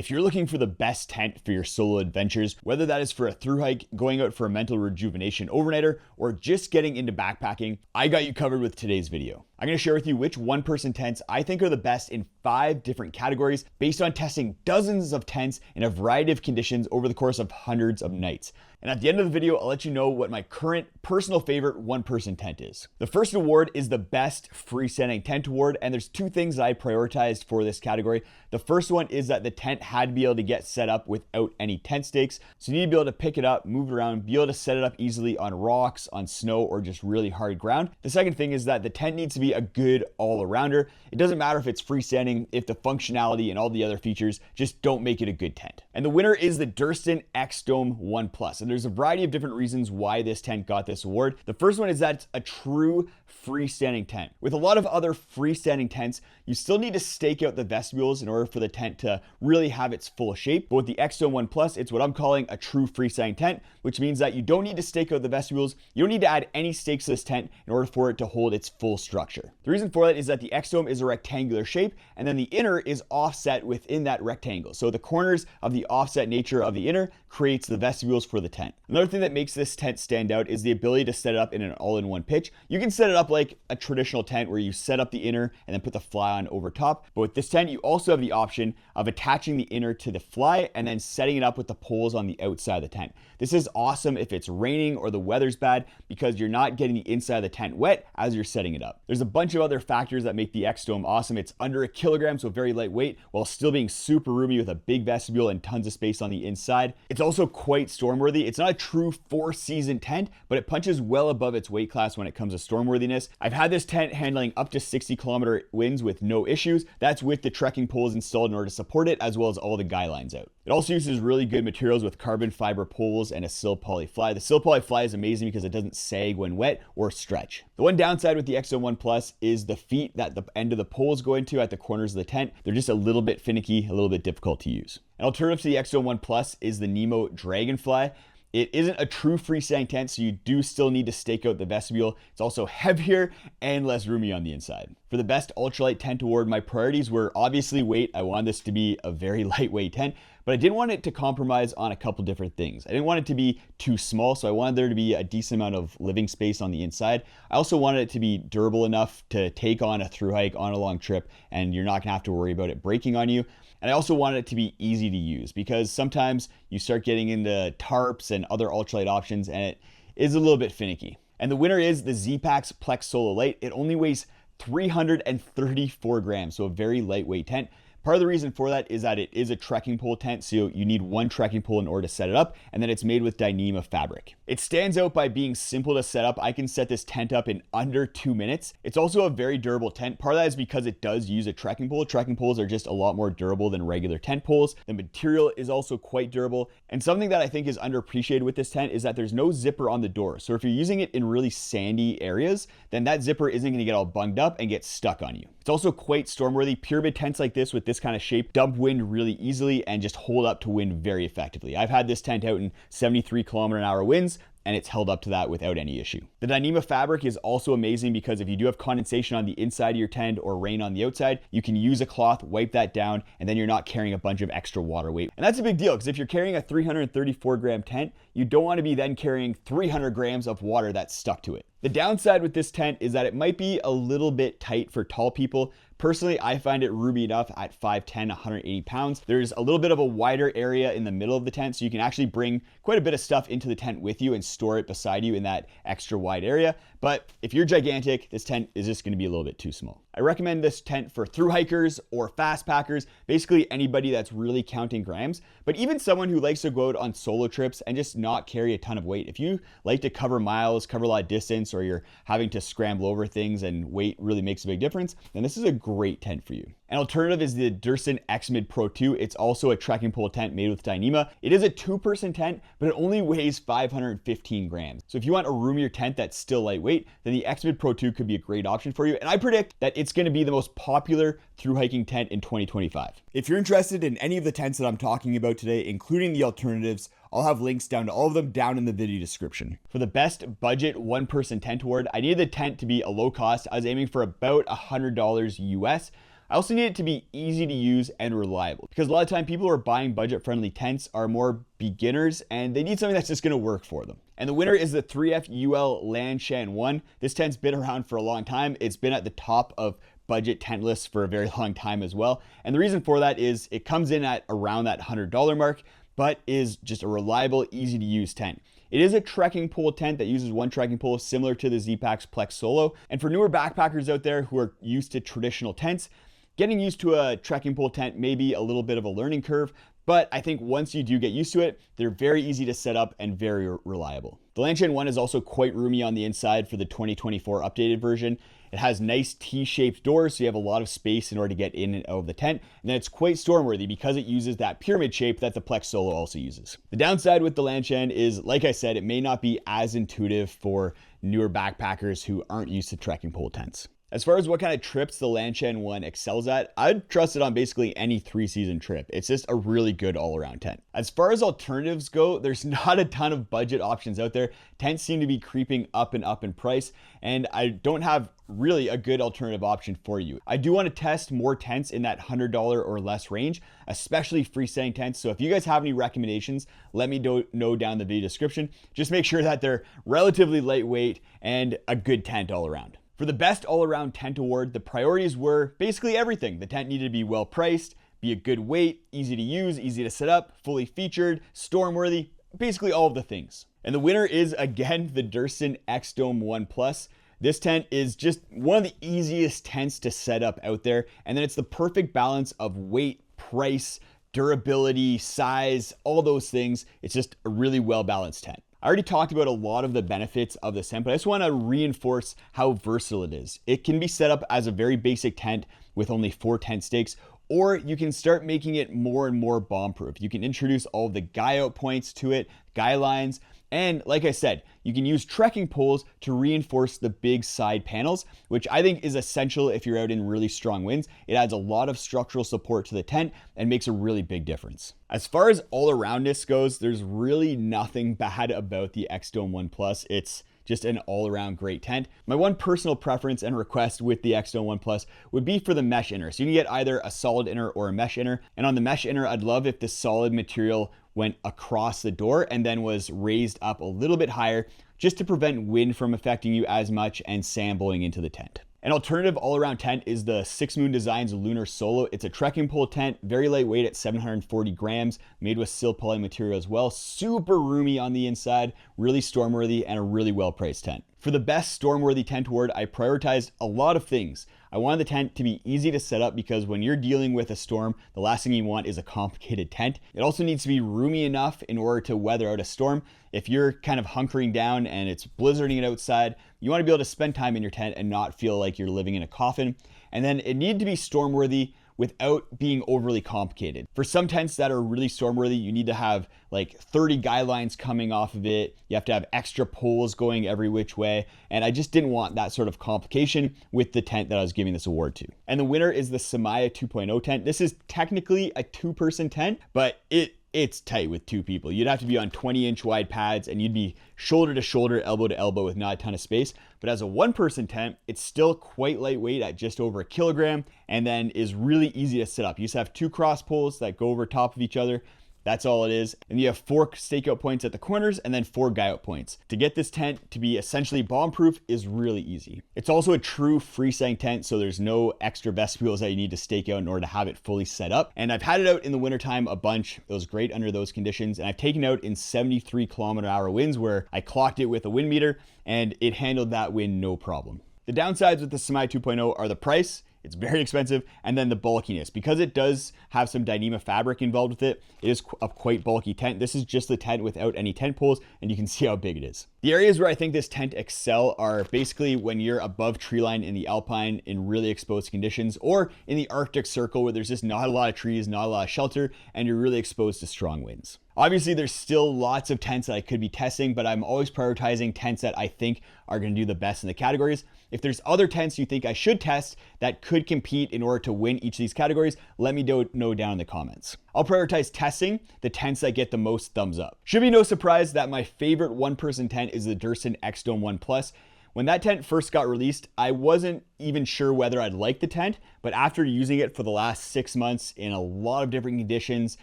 If you're looking for the best tent for your solo adventures, whether that is for a thru hike, going out for a mental rejuvenation overnighter, or just getting into backpacking, I got you covered with today's video. I'm going to share with you which one-person tents I think are the best in 5 different categories based on testing dozens of tents in a variety of conditions over the course of hundreds of nights. And at the end of the video, I'll let you know what my current personal favorite one-person tent is. The first award is the Best Freestanding Tent Award, and there's 2 things that I prioritized for this category. The first one is that the tent had to be able to get set up without any tent stakes. So you need to be able to pick it up, move it around, be able to set it up easily on rocks, on snow, or just really hard ground. The second thing is that the tent needs to be a good all-arounder. It doesn't matter if it's freestanding, if the functionality and all the other features just don't make it a good tent. And the winner is the Durston X-Dome 1 Plus. And there's a variety of different reasons why this tent got this award. The first one is that it's a true freestanding tent. With a lot of other freestanding tents, you still need to stake out the vestibules in order for the tent to really have its full shape. But with the X-Dome 1 Plus, it's what I'm calling a true freestanding tent, which means that you don't need to stake out the vestibules. You don't need to add any stakes to this tent in order for it to hold its full structure. The reason for that is that the X-Dome is a rectangular shape, and then the inner is offset within that rectangle. So the corners of the offset nature of the inner creates the vestibules for the tent. Another thing that makes this tent stand out is the ability to set it up in an all-in-one pitch. You can set it up like a traditional tent where you set up the inner and then put the fly on over top. But with this tent, you also have the option of attaching the inner to the fly and then setting it up with the poles on the outside of the tent. This is awesome if it's raining or the weather's bad because you're not getting the inside of the tent wet as you're setting it up. There's a bunch of other factors that make the X-Dome awesome. It's under 1 kilogram, so very lightweight, while still being super roomy with a big vestibule and tons of space on the inside. It's also quite stormworthy. It's not a true 4-season tent, but it punches well above its weight class when it comes to stormworthiness. I've had this tent handling up to 60-kilometer winds with no issues. That's with the trekking poles installed in order to support it, as well as all the guy lines out. It also uses really good materials with carbon fiber poles and a sil poly fly. The sil poly fly is amazing because it doesn't sag when wet or stretch. The one downside with the X-Dome 1 Plus is the feet that the end of the poles go into at the corners of the tent. They're just a little bit finicky, a little bit difficult to use. An alternative to the X-Dome 1 Plus is the Nemo Dragonfly. It isn't a true freestanding tent, so you do still need to stake out the vestibule. It's also heavier and less roomy on the inside. For the Best Ultralight Tent Award, my priorities were obviously weight. I wanted this to be a very lightweight tent, but I didn't want it to compromise on a couple different things. I didn't want it to be too small, so I wanted there to be a decent amount of living space on the inside. I also wanted it to be durable enough to take on a thru hike on a long trip, and you're not gonna have to worry about it breaking on you. And I also wanted it to be easy to use because sometimes you start getting into tarps and other ultralight options and it is a little bit finicky. And the winner is the Z-Packs Plex Solo Light. It only weighs 334 grams, so a very lightweight tent. Part of the reason for that is that it is a trekking pole tent, so you need 1 trekking pole in order to set it up, and then it's made with Dyneema fabric. It stands out by being simple to set up. I can set this tent up in under 2 minutes. It's also a very durable tent. Part of that is because it does use a trekking pole. Trekking poles are just a lot more durable than regular tent poles. The material is also quite durable, and something that I think is underappreciated with this tent is that there's no zipper on the door. So if you're using it in really sandy areas, then that zipper isn't gonna get all bunged up and get stuck on you. It's also quite stormworthy. Pyramid tents like this with this kind of shape dump wind really easily and just hold up to wind very effectively. I've had this tent out in 73-kilometer-an-hour winds, and it's held up to that without any issue. The Dyneema fabric is also amazing because if you do have condensation on the inside of your tent or rain on the outside, you can use a cloth, wipe that down, and then you're not carrying a bunch of extra water weight. And that's a big deal because if you're carrying a 334-gram tent, you don't want to be then carrying 300 grams of water that's stuck to it. The downside with this tent is that it might be a little bit tight for tall people. Personally, I find it roomy enough at 5'10", 180 pounds. There's a little bit of a wider area in the middle of the tent, so you can actually bring quite a bit of stuff into the tent with you and store it beside you in that extra wide area. But if you're gigantic, this tent is just gonna be a little bit too small. I recommend this tent for thru hikers or fast packers, basically anybody that's really counting grams, but even someone who likes to go out on solo trips and just not carry a ton of weight. If you like to cover miles, cover a lot of distance, or you're having to scramble over things and weight really makes a big difference, then this is a great tent for you. An alternative is the Durston X-Mid Pro 2. It's also a trekking pole tent made with Dyneema. It is a 2-person tent, but it only weighs 515 grams. So if you want a roomier tent that's still lightweight, then the X-Mid Pro 2 could be a great option for you. And I predict that it's gonna be the most popular thru hiking tent in 2025. If you're interested in any of the tents that I'm talking about today, including the alternatives, I'll have links down to all of them down in the video description. For the Best Budget 1-Person Tent Award, I needed the tent to be a low cost. I was aiming for about $100 US. I also need it to be easy to use and reliable, because a lot of time people who are buying budget-friendly tents are more beginners and they need something that's just going to work for them. And the winner is the 3F UL Lanshan 1. This tent's been around for a long time. It's been at the top of budget tent lists for a very long time as well. And the reason for that is it comes in at around that $100 mark, but is just a reliable, easy to use tent. It is a trekking pole tent that uses one trekking pole similar to the Z-Pac's Plex Solo. And for newer backpackers out there who are used to traditional tents, getting used to a trekking pole tent may be a little bit of a learning curve, but I think once you do get used to it, they're very easy to set up and very reliable. The Lanshan 1 is also quite roomy on the inside for the 2024 updated version. It has nice T-shaped doors, so you have a lot of space in order to get in and out of the tent. And then it's quite storm-worthy because it uses that pyramid shape that the Plex Solo also uses. The downside with the Lanshan is, like I said, it may not be as intuitive for newer backpackers who aren't used to trekking pole tents. As far as what kind of trips the Lanshan 1 excels at, I'd trust it on basically any 3-season trip. It's just a really good all-around tent. As far as alternatives go, there's not a ton of budget options out there. Tents seem to be creeping up and up in price, and I don't have really a good alternative option for you. I do want to test more tents in that $100 or less range, especially freestanding tents. So if you guys have any recommendations, let me know down in the video description. Just make sure that they're relatively lightweight and a good tent all around. For the best all-around tent award, the priorities were basically everything. The tent needed to be well priced, be a good weight, easy to use, easy to set up, fully featured, storm-worthy, basically all of the things. And the winner is, again, the Durston X-Dome 1 Plus. This tent is just one of the easiest tents to set up out there, and then it's the perfect balance of weight, price, durability, size, all those things. It's just a really well-balanced tent. I already talked about a lot of the benefits of this tent, but I just want to reinforce how versatile it is. It can be set up as a very basic tent with only 4 tent stakes, or you can start making it more and more bomb-proof. You can introduce all of the guy out points to it, guy lines, and like I said, you can use trekking poles to reinforce the big side panels, which I think is essential if you're out in really strong winds. It adds a lot of structural support to the tent and makes a really big difference. As far as all-aroundness goes, there's really nothing bad about the X-Dome 1 Plus. It's just an all-around great tent. My one personal preference and request with the X-Dome 1 Plus would be for the mesh inner. So you can get either a solid inner or a mesh inner. And on the mesh inner, I'd love if the solid material went across the door and then was raised up a little bit higher, just to prevent wind from affecting you as much and sand blowing into the tent. An alternative all-around tent is the 6 Moon Designs Lunar Solo. It's a trekking pole tent, very lightweight at 740 grams, made with sil poly material as well. Super roomy on the inside, really storm-worthy, and a really well-priced tent. For the best storm-worthy tent award, I prioritized a lot of things. I wanted the tent to be easy to set up because when you're dealing with a storm, the last thing you want is a complicated tent. It also needs to be roomy enough in order to weather out a storm. If you're kind of hunkering down and it's blizzarding it outside, you want to be able to spend time in your tent and not feel like you're living in a coffin. And then it needed to be storm-worthy without being overly complicated. For some tents that are really storm-worthy, you need to have like 30 guy lines coming off of it. You have to have extra poles going every which way. And I just didn't want that sort of complication with the tent that I was giving this award to. And the winner is the Samaya 2.0 tent. This is technically a 2-person tent, but it's tight with 2 people. You'd have to be on 20-inch wide pads and you'd be shoulder to shoulder, elbow to elbow with not a ton of space. But as a 1-person tent, it's still quite lightweight at just over 1 kilogram and then is really easy to set up. You just have 2 cross poles that go over top of each other. That's all it is. And you have 4 stakeout points at the corners and then 4 guy out points. To get this tent to be essentially bomb-proof is really easy. It's also a true freestanding tent, so there's no extra vestibules that you need to stake out in order to have it fully set up. And I've had it out in the wintertime a bunch. It was great under those conditions. And I've taken out in 73 kilometer-hour winds where I clocked it with a wind meter and it handled that wind no problem. The downsides with the Samaya 2.0 are the price. It's very expensive, and then the bulkiness. Because it does have some Dyneema fabric involved with it, it is a quite bulky tent. This is just the tent without any tent poles, and you can see how big it is. The areas where I think this tent excel are basically when you're above tree line in the Alpine in really exposed conditions, or in the Arctic Circle where there's just not a lot of trees, not a lot of shelter, and you're really exposed to strong winds. Obviously, there's still lots of tents that I could be testing, but I'm always prioritizing tents that I think are going to do the best in the categories. If there's other tents you think I should test that could compete in order to win each of these categories, let me know down in the comments. I'll prioritize testing the tents that get the most thumbs up. Should be no surprise that my favorite 1-person tent is the Durston X-Dome 1 Plus. When that tent first got released, I wasn't even sure whether I'd like the tent, but after using it for the last 6 months in a lot of different conditions,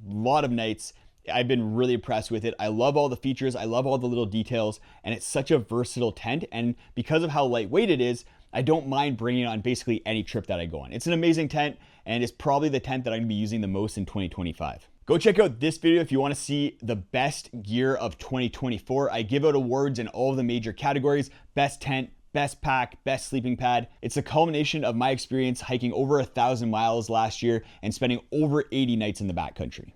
a lot of nights, I've been really impressed with it. I love all the features, I love all the little details, and it's such a versatile tent. And because of how lightweight it is, I don't mind bringing it on basically any trip that I go on. It's an amazing tent, and it's probably the tent that I'm gonna be using the most in 2025. Go check out this video if you want to see the best gear of 2024. I give out awards in all of the major categories: best tent, best pack, best sleeping pad. It's a culmination of my experience hiking over 1,000 miles last year and spending over 80 nights in the backcountry.